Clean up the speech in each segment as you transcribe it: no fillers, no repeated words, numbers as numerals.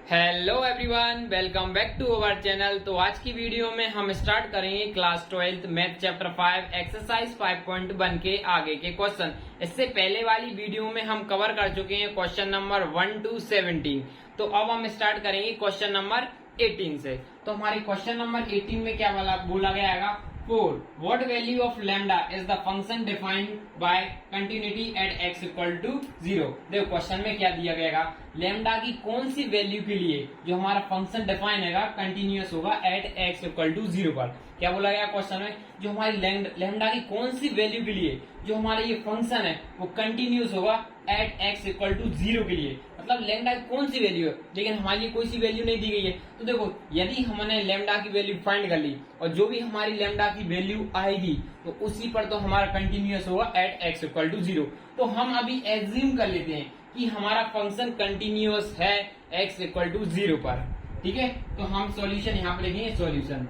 Hello everyone, welcome back to our channel. तो आज की वीडियो में हम स्टार्ट करेंगे क्लास 12 मैथ चैप्टर 5 एक्सरसाइज 5.1 के आगे के क्वेश्चन। इससे पहले वाली वीडियो में हम कवर कर चुके हैं क्वेश्चन नंबर 1 to 17। तो अब हम स्टार्ट करेंगे क्वेश्चन नंबर 18 से। तो हमारे क्वेश्चन नंबर 18 में क्या बोला गया है, For what value of lambda is the function defined by continuity at x equal to 0। देखो क्वेश्चन में क्या दिया गया है, लैम्डा की कौन सी वैल्यू के लिए जो हमारा फंक्शन डिफाइन है कंटिन्यूअस होगा एट x इक्वल टू 0 पर। क्या बोला गया क्वेश्चन में, जो हमारी लैम्डा की कौन सी वैल्यू के लिए जो हमारा ये फंक्शन है वो कंटिन्यूअस होगा एट x इक्वल टू 0 के लिए। मतलब लैम्डा की कौन सी वैल्यू है, लेकिन हमारे लिए कोई सी वैल्यू नहीं दी गई है। तो देखो यदि हमने लैम्डा की वैल्यू फाइंड कर ली और जो भी हमारी लैम्डा की वैल्यू आएगी तो उसी पर तो हमारा कंटिन्यूअस होगा एट x इक्वल टू 0। तो हम अभी एज्यूम कर लेते हैं कि हमारा फंक्शन कंटिन्यूअस है x इक्वल टू 0 पर। ठीक है, तो हम सॉल्यूशन यहाँ पे लिखेंगे, सॉल्यूशन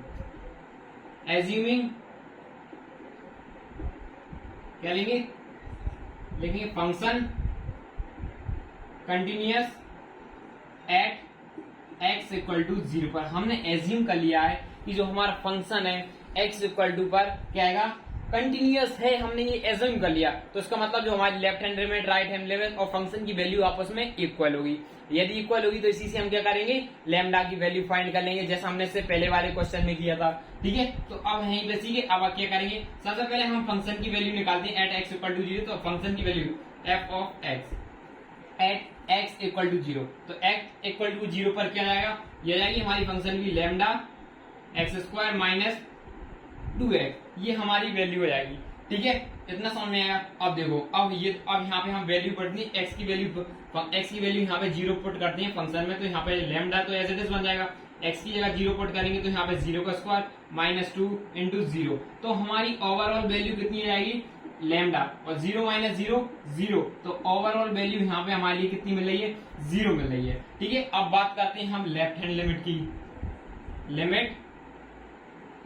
एज्यूमिंग क्या लिखेंगे function continuous at x equal to 0 पर। हमने एज्यूम कर लिया है कि जो हमारा फंक्शन है x इक्वल टू पर क्या आएगा, कंटिन्यूअस है। हमने ये एज्यूम कर लिया, तो इसका मतलब जो हमारी left hand limit, right hand limit और फंक्शन की वैल्यू आपस में इक्वल होगी। यदि इक्वल होगी तो इसी से हम क्या करेंगे, लैम्डा की वैल्यू फाइंड कर लेंगे, जैसा हमने इससे पहले वाले क्वेश्चन में किया था। ठीक है, तो अब यहीं पे सीखे, अब क्या करेंगे, सबसे पहले हम फंक्शन की वैल्यू निकालते हैं एट x इक्वल टू 0। तो फंक्शन की value f of x at x equal to 0। तो x इक्वल टू 0 पर क्या जाएगा, ये जाएगी हमारी फंक्शन की lambda x square minus 2x, ये हमारी वैल्यू हो जाएगी। ठीक है, इतना समझ में आया। अब देखो अब यहाँ पे हम वैल्यू पढ़ते हैं x की वैल्यू यहाँ पे 0 पुट करते हैं फंक्शन में। तो यहाँ पे लैम्डा तो एज इट इज बन जाएगा, x की जगह 0 पुट करेंगे तो यहाँ पे 0 का स्क्वायर माइनस 2 इंटू 0। तो हमारी ओवरऑल वैल्यू कितनी आएगी, लैम्डा और 0 माइनस 0 0। तो ओवरऑल वैल्यू यहाँ पे हमारे लिए कितनी मिल रही है, 0 मिल रही है। ठीक है, अब बात करते हैं हम लेफ्ट हैंड लिमिट की। लिमिट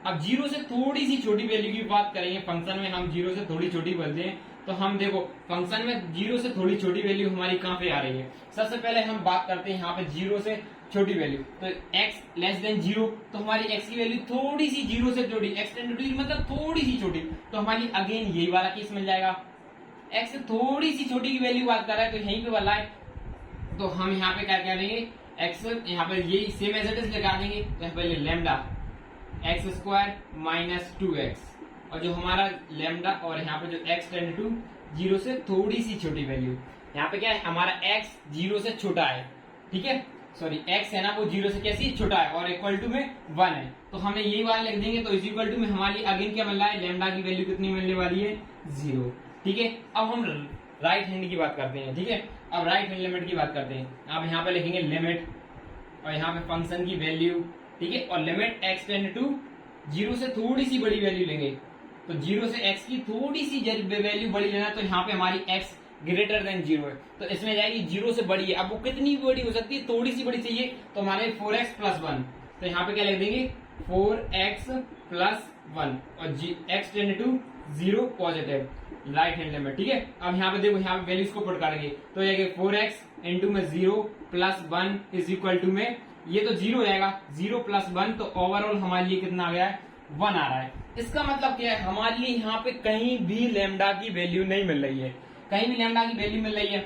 अब 0 से थोड़ी सी छोटी वैल्यू की बात करेंगे, फंक्शन में हम 0 से थोड़ी छोटी बोलते हैं। तो हम देखो फंक्शन में 0 से थोड़ी छोटी वैल्यू हमारी कहाँ पे आ रही है। सबसे पहले हम बात करते हैं यहाँ पे 0 से छोटी वैल्यू, तो x लेस देन 0। तो हमारी x की वैल्यू थोड़ी सी 0 से छोटी, x टेंड टू 0 मतलब थोड़ी सी छोटी, तो हमारी अगेन यही वाला केस मिल जाएगा। x से थोड़ी सी छोटी की वैल्यू बात कर रहा है तो यहीं पे वाला है, तो हम यहाँ पे क्या करेंगे, x यहाँ पे यही सेम एज इट इज लगा देंगे। तो यहाँ पे lambda x square minus 2x, और जो हमारा लैम्डा और यहाँ पे जो x टेंड टू 0 से थोड़ी सी छोटी वैल्यू, यहाँ पे क्या है हमारा x 0 से छोटा है। ठीक है, सॉरी x है ना वो 0 से कैसी छोटा है और इक्वल टू में 1 है, तो हमने यही वाला लिख देंगे। तो इज इक्वल टू में हमारी अगेन क्या मिल रहा है, लैम्डा की वैल्यू कितनी मिलने वाली है, 0। ठीक है, अब हम राइट हैंड की बात करते हैं। ठीक है, अब राइट हैंड लिमिट की बात करते हैं। आप यहाँ पे लिखेंगे लिमिट और यहाँ पे फंक्शन की वैल्यू। ठीक है, और लिमिट x टेंड टू 0 से थोड़ी सी बड़ी वैल्यू लेंगे, तो 0 से x की थोड़ी सी वैल्यू बड़ी लेना, तो यहाँ पे हमारी x ग्रेटर देन 0 है, तो इसमें जाएगी 0 से बड़ी है। अब वो कितनी बड़ी हो सकती है, थोड़ी सी बड़ी चाहिए, तो हमारे 4x प्लस 1। तो यहाँ पे क्या लिख देंगे, 4x प्लस 1 और x tend to 0 positive right hand limit. ठीक है, अब यहाँ पे देखो, यहाँ पे वैल्यूज को पुट करेंगे तो ये 4x इंटू में 0 प्लस 1 इज इक्वल टू में ये तो 0 हो जाएगा, 0 प्लस 1, तो ओवरऑल हमारे लिए कितना आ गया है, 1 आ रहा है। इसका मतलब क्या है, हमारे लिए यहाँ पे कहीं भी लैम्डा की वैल्यू नहीं मिल रही है, कहीं भी लैम्डा की वैल्यू मिल रही है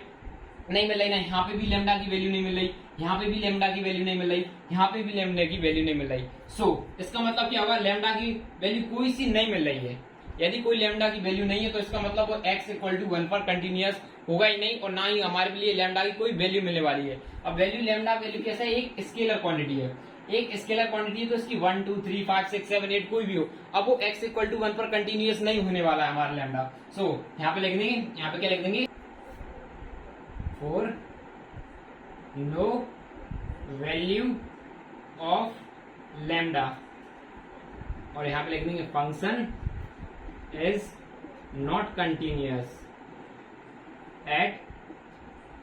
नहीं मिल रही ना, यहाँ पे भी लैम्डा की वैल्यू नहीं मिल रही, यहाँ पे भी लैम्डा की वैल्यू नहीं मिल रही, यहाँ पे भी लैम्डा की वैल्यू नहीं मिल रही। सो इसका मतलब क्या होगा, लैम्डा की वैल्यू कोई सी नहीं मिल रही है। यदि कोई लैम्डा की वैल्यू नहीं है तो इसका मतलब वो x इक्वल टू 1 पर कंटिन्यूअस होगा ही नहीं, और ना ही हमारे लिए लैम्डा की कोई वैल्यू मिलने वाली है। अब वैल्यू लैम्डा वैल्यू कैसा है, एक स्केलर क्वांटिटी है, एक स्केलर क्वांटिटी है, तो इसकी 1 2 3 5 6 7 8 कोई भी हो, अब वो x इक्वल टू 1 पर कंटिन्यूअस नहीं होने वाला है हमारा लैम्डा। सो यहाँ पे लिख देंगे, यहाँ पे क्या लिख देंगे, for no value of lambda, और यहाँ पे लिख देंगे function is not continuous at,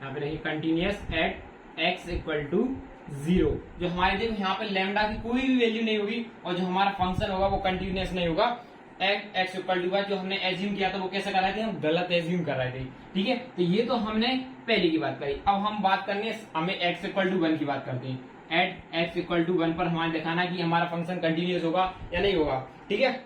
यहाँ पे देखिए continuous at x equal to 0। जो हमारे देखो यहाँ पे लैम्डा की कोई भी वैल्यू नहीं होगी और जो हमारा फंक्शन होगा वो कंटिन्यूअस नहीं होगा एक्स इक्वल टू वाई, जो हमने एज्यूम किया था वो कैसे कर रहे थे, हम गलत एज्यूम कर रहे थे। ठीक है, तो ये तो हमने पहले की बात करी। अब हम बात करेंगे, हमें एक्स इक्वल टू 1 की बात करते हैं। एट एक्स इक्वल टू 1 पर हमारे दिखाना कि हमारा फंक्शन कंटिन्यूअस होगा या नहीं होगा। ठीक है,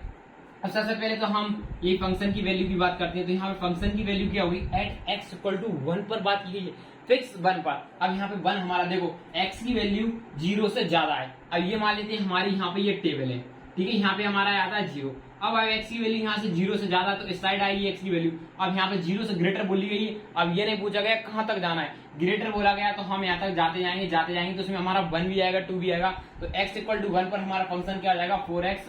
अब सबसे पहले तो हम ये फंक्शन की वैल्यू की बात करते हैं। तो यहाँ पे फंक्शन की वैल्यू क्या होगी, एट एक्स इक्वल टू 1 पर बात की गई है, फिक्स 1 पर। अब यहाँ पे 1 हमारा देखो x की वैल्यू 0 से ज्यादा है। अब ये मान लेते हैं हमारी यहाँ पे ये टेबल है। ठीक है, यहाँ पे हमारा आता है 0। अब x की वैल्यू यहाँ से 0 से ज्यादा, तो इस साइड आएगी x की वैल्यू। अब यहाँ पे 0 से ग्रेटर बोली गई है। अब ये नहीं पूछा गया कहाँ तक जाना है, ग्रेटर बोला गया तो हम यहाँ तक जाते जाएंगे तो उसमें हमारा 1 भी आएगा 2 भी आएगा। तो x इक्वल टू 1 पर हमारा फंक्शन क्या हो जाएगा, 4x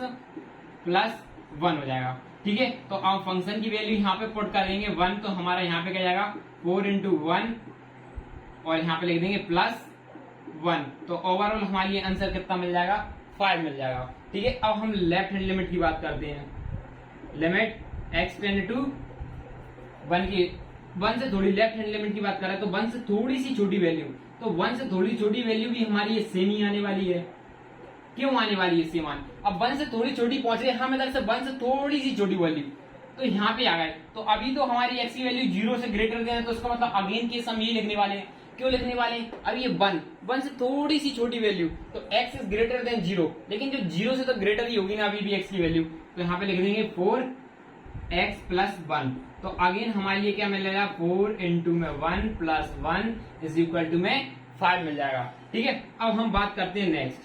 प्लस 1 हो जाएगा। ठीक है, तो अब फंक्शन की वैल्यू यहाँ पे पुट करेंगे 1, तो हमारा यहाँ पे क्या जाएगा 4 इंटू 1 और यहाँ पे लिख देंगे प्लस 1। तो ओवरऑल हमारे लिए आंसर कितना मिल जाएगा, 5 मिल जाएगा। ठीक है, अब हम लेफ्ट हैंड लिमिट की बात करते हैं। लिमिट x टेंड टू 1 की 1 से थोड़ी लेफ्ट हैंड लिमिट की बात करें तो 1 से थोड़ी सी छोटी वैल्यू, तो 1 से थोड़ी छोटी वैल्यू भी हमारी ये सेम ही आने वाली है। क्यों आने वाली है सेम? अब 1 से थोड़ी छोटी पहुंच रही है, हम इधर से 1 से थोड़ी सी छोटी वैल्यू तो यहाँ पे आ गए। तो अभी तो हमारी x की वैल्यू 0 से ग्रेटर देन है, तो इसका मतलब अगेन केस हम ये लिखने वाले हैं। क्यों लिखने वाले हैं, अब ये 1 से थोड़ी सी छोटी वैल्यू, तो x इज ग्रेटर देन 0, लेकिन जो 0 से तो ग्रेटर ही होगी ना अभी भी x की वैल्यू। तो यहाँ पे लिख देंगे 4x प्लस 1। तो अगेन हमारे लिए क्या मिलेगा, 4 इंटू में 1 प्लस 1 इज इक्वल टू में 5 मिल जाएगा। ठीक है, अब हम बात करते हैं नेक्स्ट।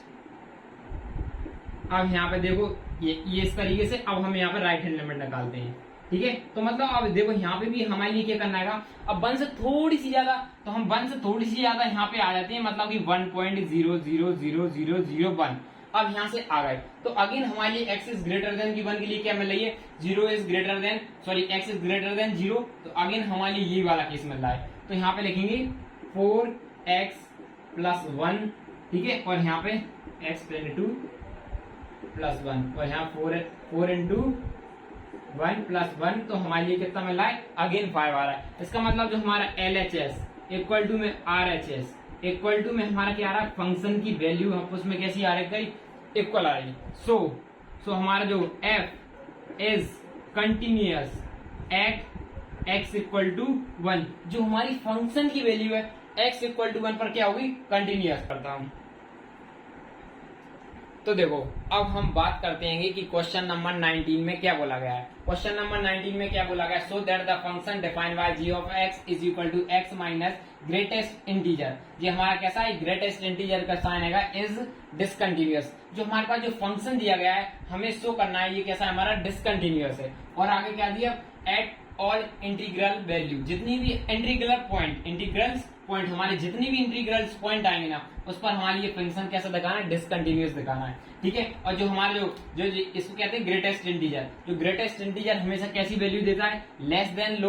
अब यहाँ पे देखो ये इस तरीके से अब हम यहाँ पे राइट हैंड लिमिट निकालते हैं। ठीक है, तो मतलब अब देखो यहाँ पे भी हमारे लिए क्या करना है, अब 1 से थोड़ी सी ज्यादा, तो हम 1 से थोड़ी सी ज्यादा यहाँ पे आ जाते हैं, मतलब कि 1.0000001। अब यहाँ से आ गए तो अगेन हमारे लिए x इज ग्रेटर देन की 1 के लिए क्या मिल रही है, 0 is greater than x is greater than 0। तो अगेन हमारे लिए ये वाला केस मिल रहा है। तो यहाँ पे लिखेंगे 4x प्लस 1। ठीक है, और यहाँ पे x टेंड टू प्लस 1 और यहाँ 4 इंटू 1 प्लस 1, तो हमारे लिए कितना मिल रहा है, अगेन 5 आ रहा है। इसका मतलब जो हमारा LHS इक्वल टू में RHS इक्वल टू में हमारा क्या आ रहा है, फंक्शन की वैल्यू हम उसमें कैसी आ रही है, इक्वल आ रही है। सो हमारा जो f is continuous at x equal to 1, जो हमारी फंक्शन की वैल्यू है x इक्वल टू 1 पर क्या होगी, कंटिन्यूअस। करता हूं तो देखो अब हम बात करते हैं कि क्वेश्चन नंबर 19 में क्या बोला गया है। क्वेश्चन नंबर 19 में क्या बोला गया, so that the function defined by g of x is equal to x minus greatest integer. ये हमारा कैसा है, ग्रेटेस्ट इंटीजर का साइन आएगा इज डिसकंटिन्यूअस। जो हमारे पास जो फंक्शन दिया गया है हमें शो करना है ये कैसा है, हमारा डिसकंटिन्यूअस है। और आगे क्या दिया, एट ऑल इंटीग्रल वैल्यू, जितनी भी इंटीग्रल्स पॉइंट हमारे जितनी भी इंटीग्रल्स पॉइंट आएंगे ना उस पर हमारे ये फंक्शन कैसा दिखाना है, डिसकंटिन्यूअस दिखाना है। ठीक है, और जो हमारे जो इसको कहते हैं ग्रेटेस्ट इंटीजर, जो ग्रेटेस्ट इंटीजर हमेशा कैसी वैल्यू देता है, लेस देन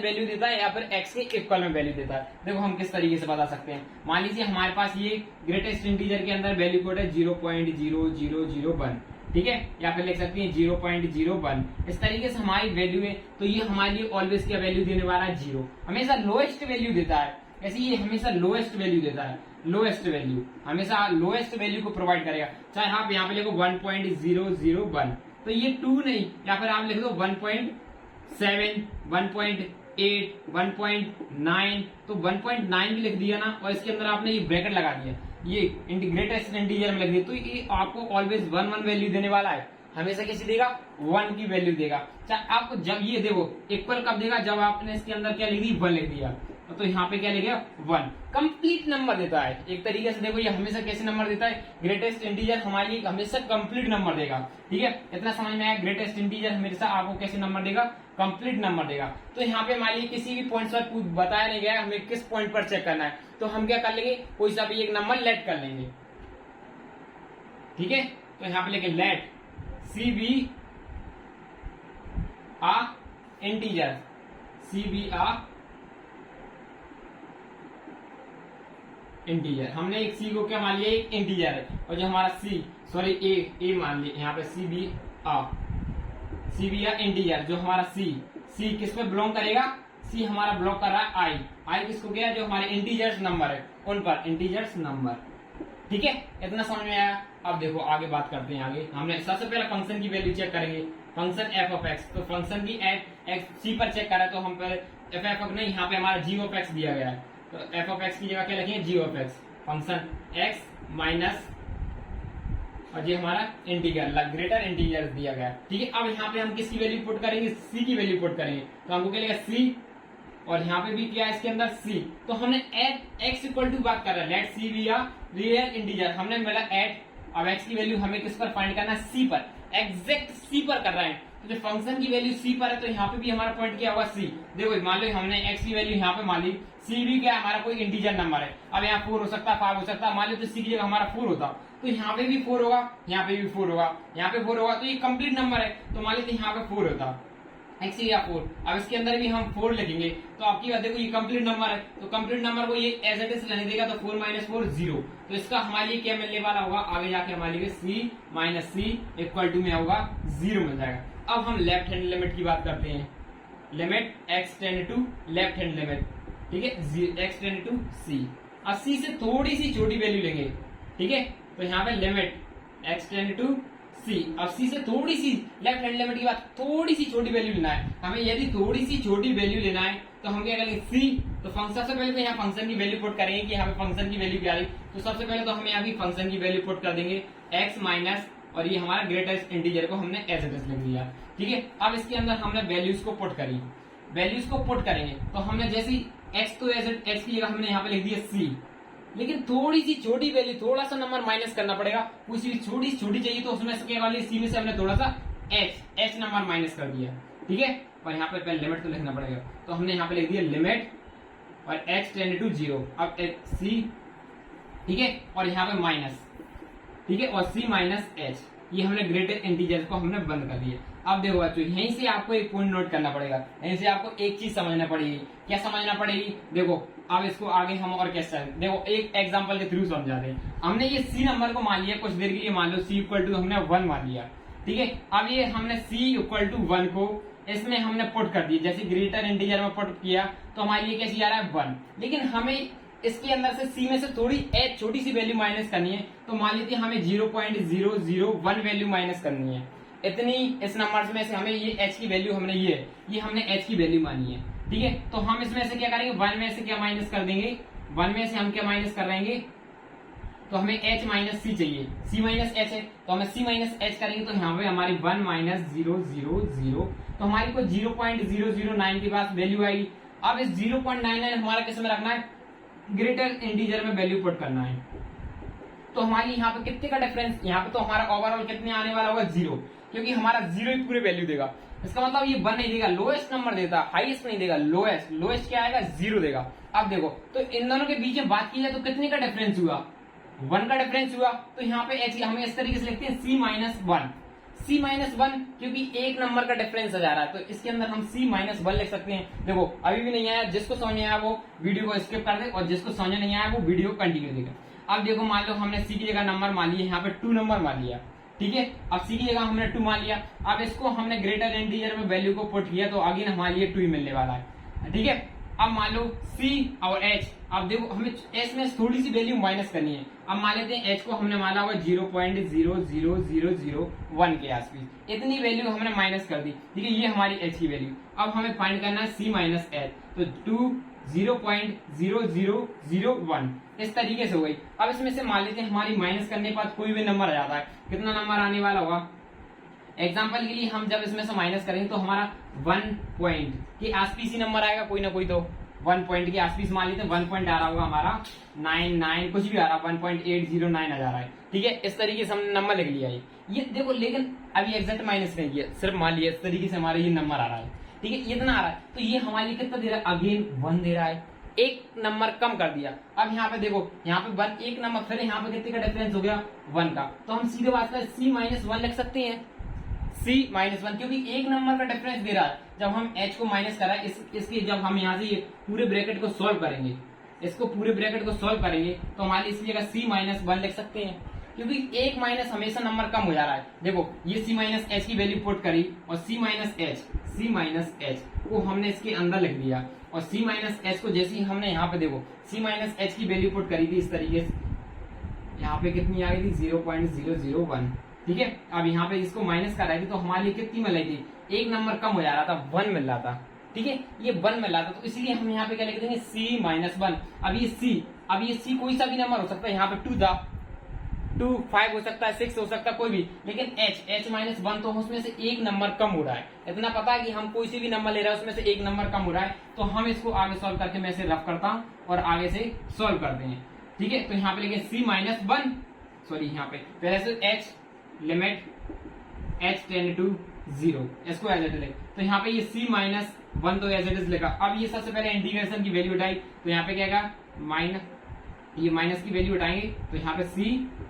वैल्यू देता है या फिर x के इक्वल में वैल्यू देता है। देखो हम किस तरीके से बता सकते हैं, मान लीजिए हमारे पास ये ग्रेटेस्ट इंटीजर के अंदर वैल्यू कोड है 0.0001। ठीक है, या फिर लिख सकते हैं 0.01। इस तरीके से हमारी वैल्यू है, तो ये हमारे लिए ऑलवेज क्या वैल्यू देने वाला है, 0। हमेशा लोएस्ट वैल्यू देता है, ऐसे ये हमेशा लोएस्ट वैल्यू देता है, लोएस्ट वैल्यू हमेशा लोएस्ट वैल्यू को प्रोवाइड करेगा। चाहे आप यहाँ पे लिखो 1.001, तो ये 2 नहीं, या फिर आप लिख दो 1.7, 1.8, 1.9, तो 1.9 भी लिख दिया ना, और इसके अंदर आपने ये ब्रैकेट लगा दिया, ये ग्रेटेस्ट इंटीजर में लिख दिया, तो ये आपको ऑलवेज 1 वैल्यू देने वाला है। हमेशा कैसे देगा, 1 की वैल्यू देगा। चाहे आपको जब ये देखो इक्वल कब देगा, जब आपने इसके अंदर क्या लिख दी, 1 लिख दिया, तो यहाँ पे क्या लिखा 1, कंप्लीट नंबर देता है। एक तरीके से देखो ये हमेशा कैसे नंबर देता है, ग्रेटेस्ट इंटीजर हमारे लिए हमेशा कंप्लीट नंबर देगा। ठीक है, इतना समझ में आया, ग्रेटेस्ट इंटीजर हमेशा आपको कैसे नंबर देगा, कंप्लीट नंबर देगा। तो यहाँ पे हमारे लिए किसी भी पॉइंट पर बताया नहीं गया हमें किस पॉइंट पर चेक करना है, तो हम क्या कर लेंगे, कोई सा भी एक नंबर लेट कर लेंगे। ठीक है, तो यहाँ पे लेके लेट सी बी आ इंटीजर, सी बी आ इंटीजर। हमने एक सी को क्या मान लिया, एक इंटीजर है, और जो हमारा ए मान लिया, यहाँ पे सी बी आ इंटीजर, जो हमारा सी किस पे बिलोंग करेगा, सी हमारा बिलोंग कर रहा है आई किसको गया, जो हमारे इंटीजर्स नंबर है उन पर, इंटीजर्स नंबर। ठीक है, इतना समझ में आया। अब देखो आगे बात करते हैं। आगे हमने सबसे पहले फंक्शन की वैल्यू चेक करेंगे, फंक्शन एफ ऑफ एक्स, तो फंक्शन की एट एक्स सी पर चेक करा तो हम पहले एफ ऑफ नहीं, यहाँ पे हमारा जी ऑफ एक्स दिया गया है, तो एफ ऑफ एक्स की जगह क्या लिखेंगे, G of X, function X minus और ये हमारा इंटीग्रल ग्रेटर इंटीग्रल दिया गया है। ठीक है, अब यहाँ पे हम किसकी वैल्यू पुट करेंगे, सी की वैल्यू पुट करेंगे, तो हमको क्या लगेगा सी, और यहाँ पे भी क्या है इसके अंदर सी, तो हमने एट एक्स इक्वल टू बात कर रहे हैं, लेट सी बी या रियल इंटीजर, हमने बोला एट, अब एक्स की वैल्यू हमें किस पर फाइंड करना है, सी पर, एग्जैक्ट सी पर कर रहे हैं, तो फंक्शन की वैल्यू सी पर है, तो यहाँ पे भी हमारा पॉइंट क्या होगा सी। देखो मान लो हमने एक्स की वैल्यू यहाँ पे मान ली, सी भी क्या हमारा कोई इंटीजर नंबर है, अब यहाँ 4 हो सकता है, 5 हो सकता है, मान लो तो सी की जगह हमारा 4 होता, तो यहाँ पे भी 4 होगा, यहाँ पे भी 4 होगा, यहाँ पे 4 होगा, तो ये कंप्लीट नंबर है, तो मान लेते यहाँ पे 4 होता एक्स या 4, अब इसके अंदर भी हम 4 लिखेंगे, तो आपकी बात देखो ये कंप्लीट नंबर है, तो कंप्लीट नंबर को ये एज इट इज रहने देगा, तो 4 माइनस 4 0, तो इसका हमारे लिए क्या मिलने वाला होगा, आगे जाके हमारे लिए सी माइनस सी इक्वल टू में होगा 0 मिल जाएगा। अब हम लेफ्ट हैंड लिमिट की बात करते हैं, limit x tend to left hand limit, ठीक है, एक्स टेंड टू सी, अब सी से थोड़ी सी छोटी वैल्यू लेंगे, ठीक है, तो यहाँ पे लिमिट एक्स टेंड टू सी, अब सी से थोड़ी सी लेफ्ट हैंड लिमिट की बात, थोड़ी सी छोटी वैल्यू लेना है हमें, यदि थोड़ी सी छोटी वैल्यू लेना है तो हम क्या करेंगे सी, तो फंक्शन से पहले तो यहाँ फंक्शन की वैल्यू पुट करेंगे कि हमें फंक्शन की वैल्यू क्या आई, तो सबसे पहले तो हम यहाँ भी फंक्शन की वैल्यू पुट कर देंगे एक्स माइनस, और ये हमारा ग्रेटेस्ट इंटीजर को हमने एज इट इज लिख दिया। ठीक है, अब इसके अंदर हमने वैल्यूज को पुट करी, वैल्यूज को पुट करेंगे तो हमने जैसे एक्स तो एज एक्स की जगह हमने यहाँ पे लिख दिया सी, लेकिन थोड़ी सी छोटी वैल्यू, थोड़ा सा नंबर माइनस करना पड़ेगा, कुछ भी छोटी छोटी चाहिए तो उसमें से क्या वाली सी में से हमने थोड़ा सा एच नंबर माइनस कर दिया। ठीक है, और यहाँ पे पहले लिमिट तो लिखना पड़ेगा, तो हमने यहाँ पे लिख दिया लिमिट और एक्स टेंड टू 0, अब सी, ठीक है, और यहाँ पे माइनस, ठीक है, और सी माइनस एच, ये हमने ग्रेटर इंटीजर को हमने बंद कर दिया। अब देखो बच्चों, यहीं से आपको एक पॉइंट नोट करना पड़ेगा, यहीं से आपको एक चीज समझना पड़ेगी, क्या समझना पड़ेगी, देखो अब इसको आगे हम और कैसे, देखो एक एग्जांपल के थ्रू समझाते हैं। हमने ये सी नंबर को मान लिया कुछ देर के लिए, मान लो सी इक्वल टू हमने 1 मान लिया, ठीक है, अब ये हमने सी इक्वल टू 1 को इसमें हमने पुट कर दिया, जैसे ग्रेटर इंटीजर में पुट किया तो हमारे लिए कैसे आ रहा है 1, लेकिन हमें इसके अंदर से सी में से थोड़ी एच छोटी सी वैल्यू माइनस करनी है, तो मान लीजिए हमें 0.001 वैल्यू माइनस करनी है, इतनी इस नंबर में से हमें ये एच की वैल्यू हमने ये हमने एच की वैल्यू मानी है। ठीक है, तो हम इसमें से क्या करेंगे, 1 में से क्या माइनस कर देंगे, 1 में से हम क्या माइनस कर देंगे, तो हमें एच माइनस सी चाहिए, सी माइनस एच है, तो हमें सी माइनस एच करेंगे, तो यहाँ पे हमारी 1 माइनस 000, तो हमारी को 0.009 के पास वैल्यू आएगी। अब इस 0.99 हमारा किस में रखना है, ग्रेटर इंटीजर में वैल्यू पुट करना है, तो हमारी यहाँ पे कितने का डिफरेंस, यहाँ पे तो हमारा ओवरऑल कितने आने वाला होगा 0, क्योंकि हमारा 0 ही पूरे वैल्यू देगा, इसका मतलब ये 1 नहीं देगा, लोएस्ट नंबर देता, हाईएस्ट नहीं देगा, लोएस्ट क्या आएगा 0 देगा। अब देखो तो इन दोनों के बीच में बात की जाए तो कितने का डिफरेंस हुआ, 1 का डिफरेंस हुआ, तो यहाँ पे एच हमें इस तरीके से लिखते हैं सी माइनस 1, क्योंकि एक नंबर का डिफरेंस आ जा रहा है, तो इसके अंदर हम सी माइनस 1 लिख सकते हैं। देखो अभी भी नहीं आया, जिसको समझ में आया वो वीडियो को स्किप कर दे, और जिसको समझ नहीं आया वो वीडियो कंटिन्यू देगा। अब देखो मान लो हमने सी की जगह नंबर मान लिया, यहाँ पे 2 नंबर मान लिया, ठीक है, अब सी की जगह हमने 2 मान लिया, अब इसको हमने ग्रेटर इंटीजर में वैल्यू को पुट किया, तो आगे हमारे लिए 2 ही मिलने वाला है। ठीक है, अब मान लो C और H, अब देखो हमें S में थोड़ी सी वैल्यू माइनस करनी है, अब मान लेते हैं H को हमने माना हुआ 0.00001 के आसपास, इतनी वैल्यू हमने माइनस कर दी। ठीक है, ये हमारी H की वैल्यू। अब हमें फाइंड करना है C माइनस H, तो 0.0001 इस तरीके से हो गई। अब इसमें से मान लेते हैं हमारी माइनस करने के बाद कोई भी नंबर आ जाता है, कितना नंबर आने वाला होगा, एग्जाम्पल के लिए हम जब इसमें से माइनस करेंगे तो हमारा 1 पॉइंट के आसपास ही नंबर आएगा, कोई ना कोई, तो 1 पॉइंट के आसपास मान लेते हैं 1 पॉइंट आ रहा होगा हमारा 99 कुछ भी आ रहा, 1.809 आ जा रहा है। ठीक है, इस तरीके से हमने नंबर लिख लिया है, ये देखो, लेकिन अभी एग्जैक्ट माइनस नहीं किया, सिर्फ मान लिया इस तरीके से हमारा ये नंबर आ रहा है। ठीक है, इतना आ रहा है, तो ये हमारे लिए कितना दे रहा है, अगेन 1 दे रहा है, एक नंबर कम कर दिया। अब यहाँ पे देखो, यहाँ पे 1 एक नंबर, फिर यहाँ पे कितने का डिफरेंस हो गया 1 का, तो हम सीधे बात करें C माइनस 1 लिख सकते हैं, C माइनस 1, क्योंकि एक नंबर का डिफरेंस दे रहा है। जब हम H को माइनस कर रहा है, इसकी जब हम यहाँ से ये पूरे ब्रैकेट को सॉल्व करेंगे, इसको पूरे ब्रैकेट को सॉल्व करेंगे, तो हमारी इसकी जगह C माइनस 1 लिख सकते हैं, क्योंकि एक माइनस हमेशा नंबर कम हो जा रहा है। देखो ये C माइनस H की वैल्यू पुट करी, और C माइनस H को हमने इसके अंदर लिख दिया, और C माइनस H को जैसे ही हमने यहाँ पे देखो C माइनस H की वैल्यू पुट करी थी इस तरीके से, यहाँ पे कितनी आ गई थी 0.001, ठीक है, अब यहाँ पे इसको माइनस कर रही थी तो हमारे लिए कितनी मिल रही थी, एक नंबर कम हो जा रहा था, 1 मिल रहा था। ठीक है, ये 1 मिल रहा था, तो इसलिए हम यहाँ पे क्या लिख देंगे, c माइनस 1। अब ये c कोई सा भी नंबर हो सकता है, यहाँ पे 2 था, 2 5 हो सकता है, 6 हो सकता है, कोई भी, लेकिन h माइनस 1 तो उसमें से एक नंबर कम हो रहा है। इतना पता है कि हम कोई सी भी नंबर ले रहे हैं उसमें से एक नंबर कम हो रहा है, तो हम इसको आगे सॉल्व करके मैं इसे रफ करता हूँ और आगे से सॉल्व करते हैं। ठीक है, तो यहाँ पे लिखे c माइनस 1, सॉरी यहाँ पे पहले से h limit h tends to 0, इसको एज इट लिख, तो यहाँ पे ये c माइनस 1 तो एज इट इज लिखा। अब ये सबसे पहले इंटीग्रेशन की वैल्यू उठाई, तो यहाँ पे क्या आएगा, माइनस, ये माइनस की वैल्यू उठाएंगे तो यहाँ पे c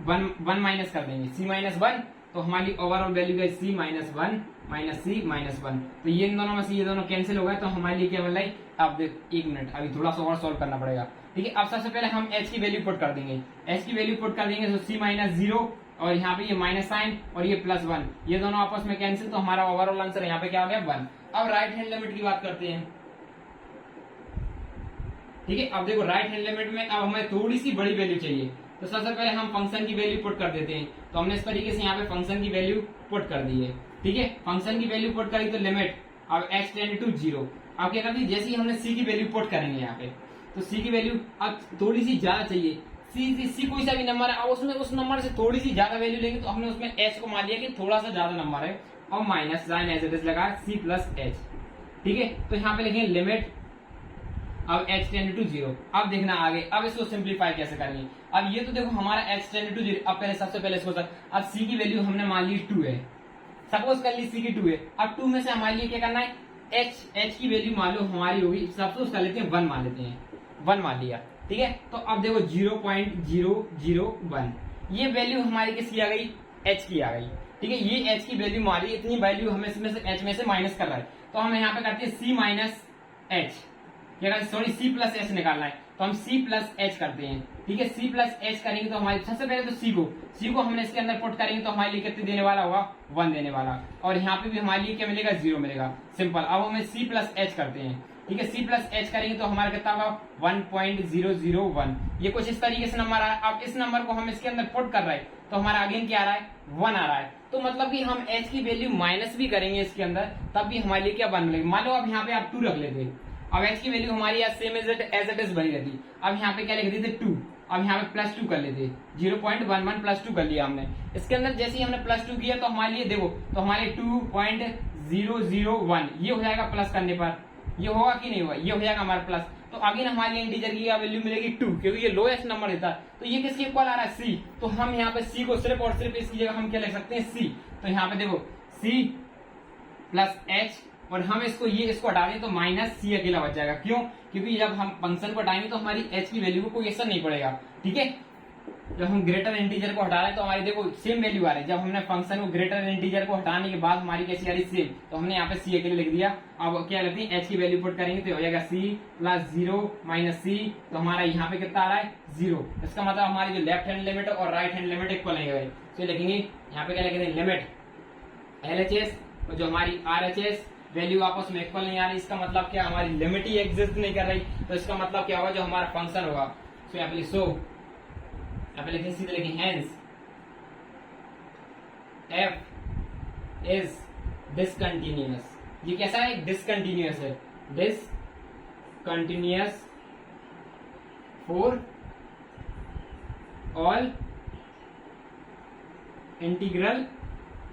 1 माइनस कर देंगे, c माइनस 1, तो हमारी ओवरऑल वैल्यू है c minus 1 minus c minus 1, तो ये इन दोनों में से ये दोनों कैंसिल हो गए, तो हमारे लिए क्या मिल रहा है, अब देख 1 मिनट, अभी थोड़ा सा और सॉल्व करना पड़ेगा। ठीक है, अब सबसे पहले हम h की वैल्यू पुट कर देंगे, h की वैल्यू पुट कर देंगे तो c माइनस 0 और यहाँ पे ये माइनस साइन और ये प्लस 1, ये दोनों आपस में कैंसिल, तो हमारा ओवरऑल आंसर यहाँ पे क्या हो गया, 1। अब राइट हैंड लिमिट की बात करते हैं। ठीक है, अब देखो राइट हैंड लिमिट में अब हमें थोड़ी सी बड़ी वैल्यू चाहिए, तो सबसे पहले हम फंक्शन की वैल्यू पुट कर देते हैं। तो हमने इस तरीके से यहाँ पे फंक्शन की वैल्यू पुट कर दी है। ठीक है, फंक्शन की वैल्यू पुट करी तो लिमिट अब x टेंड टू 0। अब क्या करते हैं, जैसे ही हमने c की वैल्यू पुट करेंगे यहाँ पे, तो c की वैल्यू अब थोड़ी सी ज्यादा चाहिए, c कोई सा भी नंबर है, अब उसमें उस नंबर से थोड़ी सी ज्यादा वैल्यू लेंगे, तो हमने उसमें h को मान लिया कि थोड़ा सा ज्यादा नंबर है और minus sine as it is लगा c प्लस h। ठीक है, तो यहाँ पे लिखेंगे लिमिट अब h टेंड टू 0। अब देखना आगे, अब इसको सिंप्लीफाई कैसे करेंगे। अब ये तो देखो हमारा h टेंड टू 0, अब पहले सबसे पहले इसको अब c की वैल्यू हमने मान ली 2 है, सपोज कर ली c की 2 है। अब 2 में से हमारे लिए क्या करना है, h की वैल्यू मान लो हमारी होगी, सपोज कर लेते हैं 1 मान लेते हैं, 1 मान लिया। ठीक है, तो अब देखो 0.001 ये वैल्यू हमारी किसकी आ गई, h की आ गई। ठीक है, ये h की वैल्यू मारी, इतनी वैल्यू हमें इसमें से h में से माइनस कर रहा है, तो हम यहाँ पे करते हैं c minus h, sorry c plus h निकालना है, तो हम c प्लस h करते हैं। ठीक है, c प्लस h करेंगे तो हमारे सबसे पहले तो c को हमने इसके अंदर पुट करेंगे तो हमारे लिए कितने देने वाला होगा, 1 देने वाला, और यहाँ पे भी हमारे लिए क्या मिलेगा, 0 मिलेगा, सिंपल। अब हमें c प्लस h करते हैं। ठीक है, c प्लस h करेंगे तो हमारा कितना होगा, 1.001, ये कुछ इस तरीके से नंबर आ रहा है। अब इस नंबर को हम इसके अंदर पुट कर रहे हैं तो हमारा अगेन क्या आ रहा है, 1 आ रहा है, तो मतलब कि हम h की वैल्यू माइनस भी करेंगे इसके अंदर तब भी हमारे लिए क्या बन मिलेगा। मान लो अब यहाँ पे आप 2 रख लेते, अब h की वैल्यू हमारी सेम एज इट इज बनी रहती। अब यहाँ पे क्या लिख देते 2, अब यहाँ पे प्लस 2 कर लेते, 0.11 प्लस 2 कर लिया हमने। इसके अंदर जैसे ही हमने प्लस 2 किया तो हमारे लिए देखो, तो हमारे 2.001 ये हो जाएगा प्लस करने पर, ये होगा कि नहीं होगा, ये हो जाएगा हमारा प्लस। तो अगेन हमारे लिए इंटीजर की वैल्यू मिलेगी 2, क्योंकि ये लोएस्ट नंबर देता है, तो ये किसके इक्वल आ रहा है, c। तो हम यहाँ पे c को सिर्फ और सिर्फ इसकी जगह हम क्या लिख सकते हैं, c। तो यहाँ पे देखो c प्लस h, और हम इसको हटा दें तो माइनस c अकेला बच जाएगा। क्यों, क्योंकि जब हम फंक्शन को हटाएंगे तो हमारी h की वैल्यू को कोई असर नहीं पड़ेगा। ठीक है, जब हम ग्रेटर इंटीजर को हटा रहे हैं तो हमारी देखो सेम वैल्यू आ रही है। जब हमने फंक्शन को ग्रेटर इंटीजर को हटाने के बाद हमारी कैसी आ रही, सेम, तो हमने यहाँ पे c अकेले लिख दिया। अब क्या करते हैं, h की वैल्यू पुट करेंगे तो हो जाएगा c प्लस 0 माइनस c, तो हमारा यहाँ पे कितना आ रहा है, 0। इसका मतलब हमारी जो लेफ्ट हैंड लिमिट और राइट हैंड लिमिट इक्वल नहीं है, तो लिखेंगे यहाँ पे क्या लिखेंगे, लिमिट LHS और जो हमारी RHS वैल्यू आपस में इक्वल नहीं आ रही, इसका मतलब क्या, हमारी लिमिट ही एग्जिस्ट नहीं कर रही। तो इसका मतलब क्या होगा, जो हमारा फंक्शन होगा, सो यहाँ पे लिखें सीधे लिखें, हेंस f इज डिसकंटिन्यूअस। ये कैसा है, डिसकंटिन्यूअस है, discontinuous for all integral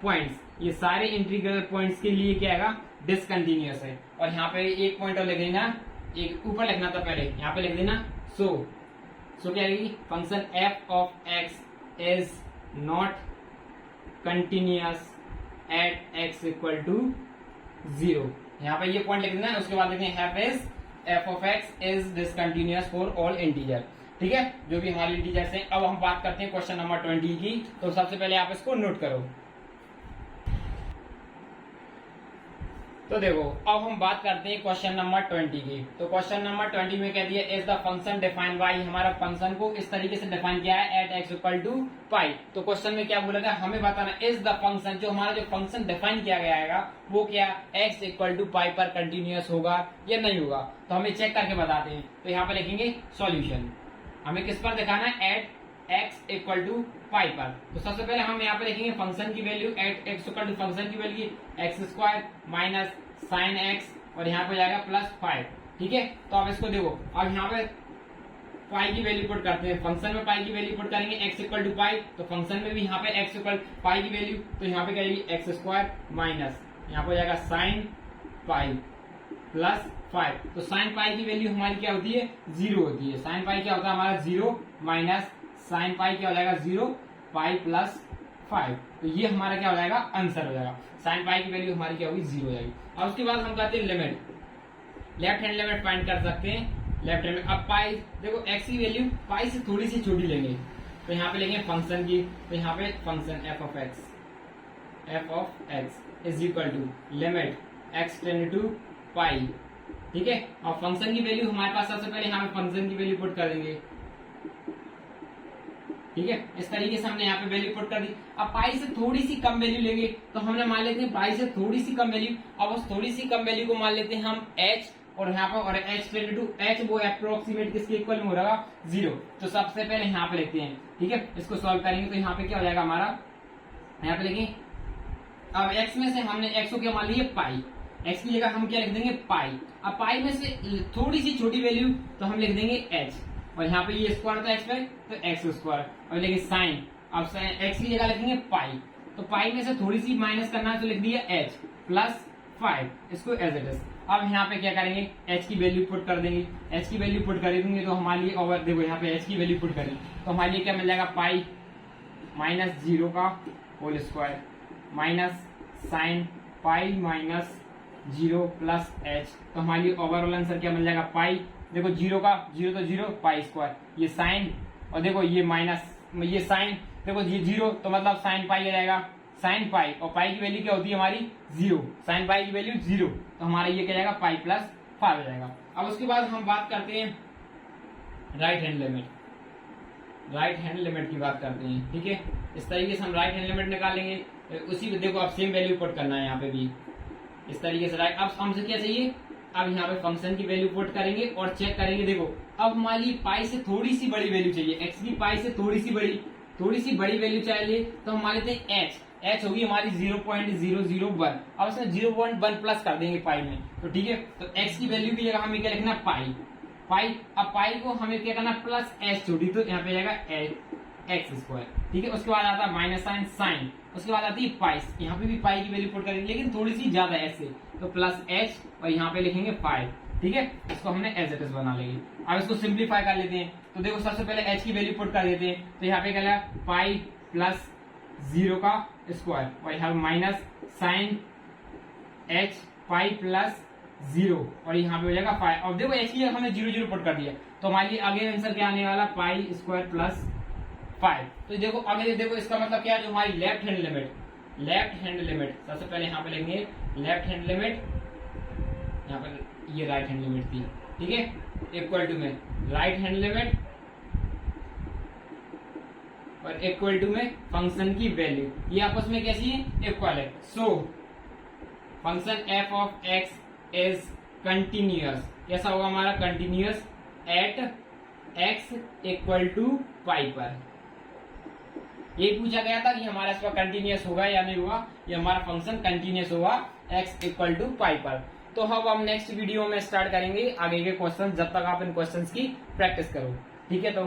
points. ये सारे इंटीग्रल पॉइंट्स के लिए क्या आएगा, डिसकंटिन्यूअस है। और यहाँ पे एक पॉइंट और लिख देना, एक ऊपर लिखना था पहले, यहाँ पे लिख देना सो क्या आएगी, function f of x is not continuous at x equal to 0। यहाँ पे ये पॉइंट लिख देना, उसके बाद लिखते f of x is discontinuous for all integer. ठीक है, जो भी हमारे इंटीजर्स हैं। अब हम बात करते हैं क्वेश्चन नंबर 20 की, तो सबसे पहले आप इसको नोट करो। तो देखो अब हम बात करते हैं क्वेश्चन नंबर 20 की। तो क्वेश्चन नंबर 20 में कह दिया is the function define by, हमारा फंक्शन को इस तरीके से डिफाइन किया है एट x इक्वल टू पाई। तो क्वेश्चन में क्या बोलेगा, हमें बताना इज द फंक्शन, जो हमारा जो फंक्शन डिफाइन किया गया है वो क्या x इक्वल टू पाई पर कंटिन्यूअस होगा या नहीं होगा। तो हमें चेक करके बताते हैं। तो यहाँ पे लिखेंगे सॉल्यूशन, हमें किस पर दिखाना है, eight x equal to pi पर। तो सबसे पहले हम यहाँ पे लिखेंगे फंक्शन की value at X equal to function की value X square minus sine X और यहाँ पे जाएगा प्लस 5। ठीक है, तो अब इसको देखो, अब यहाँ पे पाई की वैल्यू पुट करते हैं, फंक्शन में पाई की वैल्यू पुट करेंगे x इक्वल टू पाई, तो फंक्शन में भी यहाँ पे x इक्वल पाई की वैल्यू, तो यहाँ पे करेगी एक्स स्क्वायर माइनस यहाँ पे जाएगा साइन पाई प्लस 5। तो साइन पाई की वैल्यू हमारी क्या होती है, 0 होती है। साइन पाई क्या होता है हमारा 0 माइनस साइन पाई क्या हो जाएगा 0 पाई प्लस 5। तो ये हमारा क्या हो जाएगा, आंसर हो जाएगा। साइन पाई की वैल्यू हमारी क्या होगी, 0 हो जाएगी। अब उसके बाद हम कहते हैं limit, left hand limit find कर सकते हैं लेफ्ट हैंड में। अब पाई देखो x की वैल्यू पाई से थोड़ी सी छोटी लेंगे, तो यहाँ पे लेंगे फंक्शन की, तो यहाँ पे function f of x is equal to limit x tend to pi. ठीक है, और फंक्शन की वैल्यू हमारे पास सबसे पहले यहाँ पे फंक्शन की वैल्यू पुट कर देंगे। ठीक है, इस तरीके से हमने यहाँ पे वैल्यू पुट कर दी। अब पाई से थोड़ी सी कम वैल्यू लेंगे, तो हमने मान लेते हैं पाई से थोड़ी सी कम वैल्यू। अब उस थोड़ी सी कम वैल्यू को मान लेते हैं हम h, और यहाँ पे और h टेंड टू h वो अप्रोक्सीमेट किसके इक्वल में हो रहा 0। तो सबसे पहले यहाँ पे लिखते हैं। ठीक है, इसको सॉल्व करेंगे तो यहाँ पे क्या हो जाएगा हमारा, यहाँ पे लिखेंगे अब x में से हमने x को क्या मान लिया पाई, x की जगह हम क्या लिख देंगे पाई। अब पाई में से थोड़ी सी छोटी वैल्यू तो हम लिख देंगे h, और यहाँ पे ये स्क्वायर था x पे तो x स्क्वायर, और लेकिन साइन, अब x की जगह लिखेंगे पाई। तो पाई में से थोड़ी सी माइनस करना है तो लिख दिया h प्लस 5, इसको एज इट इज। अब यहाँ पे क्या करेंगे, h की वैल्यू पुट कर देंगे। h की वैल्यू पुट कर देंगे तो हमारे लिए ओवर देखो यहाँ पे h की वैल्यू पुट करें तो हमारे लिए क्या मिल जाएगा, पाई माइनस 0 का whole square minus sine pi minus 0 plus h। तो हमारे लिए ओवरऑल आंसर क्या मिल जाएगा, पाई देखो 0 का 0 तो 0 पाई स्क्वायर, ये साइन और देखो ये माइनस ये साइन, देखो ये 0 तो मतलब साइन पाई आ जाएगा साइन पाई, और पाई की वैल्यू क्या होती है हमारी 0, साइन पाई की वैल्यू 0, तो हमारा ये क्या जाएगा पाई प्लस 5 हो जाएगा। अब उसके बाद हम बात करते हैं right hand limit, right hand limit की बात करते हैं। ठीक है, इस तरीके से हम राइट हैंड लिमिट निकालेंगे। उसी देखो अब सेम वैल्यू पुट करना है यहाँ पे भी इस तरीके से। राइट अब हमसे क्या चाहिए, अब यहाँ पे फंक्शन की वैल्यू पुट करेंगे और चेक करेंगे। देखो अब हमारी पाई से थोड़ी सी बड़ी वैल्यू चाहिए, एक्स की पाई से थोड़ी सी बड़ी वैल्यू चाहिए, तो हम मान लेते हैं h होगी हमारी 0.001। अब इसमें 0.1 प्लस कर देंगे पाई में, तो ठीक है। तो x की वैल्यू की जगह हमें क्या लिखना पाई, अब पाई को हमें क्या करना प्लस h छोटी, तो यहाँ पे जाएगा एक्स स्क्वायर। ठीक है, उसके बाद आता है माइनस साइन साइन, उसके बाद आती है पाई, यहाँ पे भी पाई की वैल्यू पुट करेंगे लेकिन थोड़ी सी ज्यादा ऐसे, तो प्लस h और यहाँ पे लिखेंगे 5। ठीक है, इसको हमने एज इट इज बना लेंगे। अब इसको सिंप्लीफाई कर लेते हैं, तो देखो सबसे पहले h की वैल्यू पुट कर देते हैं, तो यहाँ पे क्या लगा पाई प्लस 0 का स्क्वायर और यहाँ minus sine h pi plus 0 और यहाँ पे हो जाएगा 5। अब देखो h की जगह हमने 0 0 पुट कर दिया, तो हमारे लिए आगे आंसर क्या आने वाला पाई स्क्वायर प्लस 5। तो देखो आगे देखो इसका मतलब क्या है, जो हमारी लेफ्ट हैंड लिमिट सबसे पहले यहाँ पे लेंगे लेफ्ट हैंड लिमिट, यहाँ पर ये राइट हैंड लिमिट थी। ठीक है, इक्वल टू में राइट हैंड लिमिट और इक्वल टू में फंक्शन की वैल्यू, ये आपस में कैसी है, इक्वल है। So function f of x is continuous, कैसा होगा हमारा continuous at x equal to pi पर। ये पूछा गया था कि हमारा इसका कंटिन्यूअस होगा या नहीं होगा, ये हमारा फंक्शन कंटिन्यूअस होगा x इक्वल टू पाई पर। तो अब हम नेक्स्ट वीडियो में स्टार्ट करेंगे आगे के क्वेश्चन, जब तक आप इन क्वेश्चंस की प्रैक्टिस करो। ठीक है, तो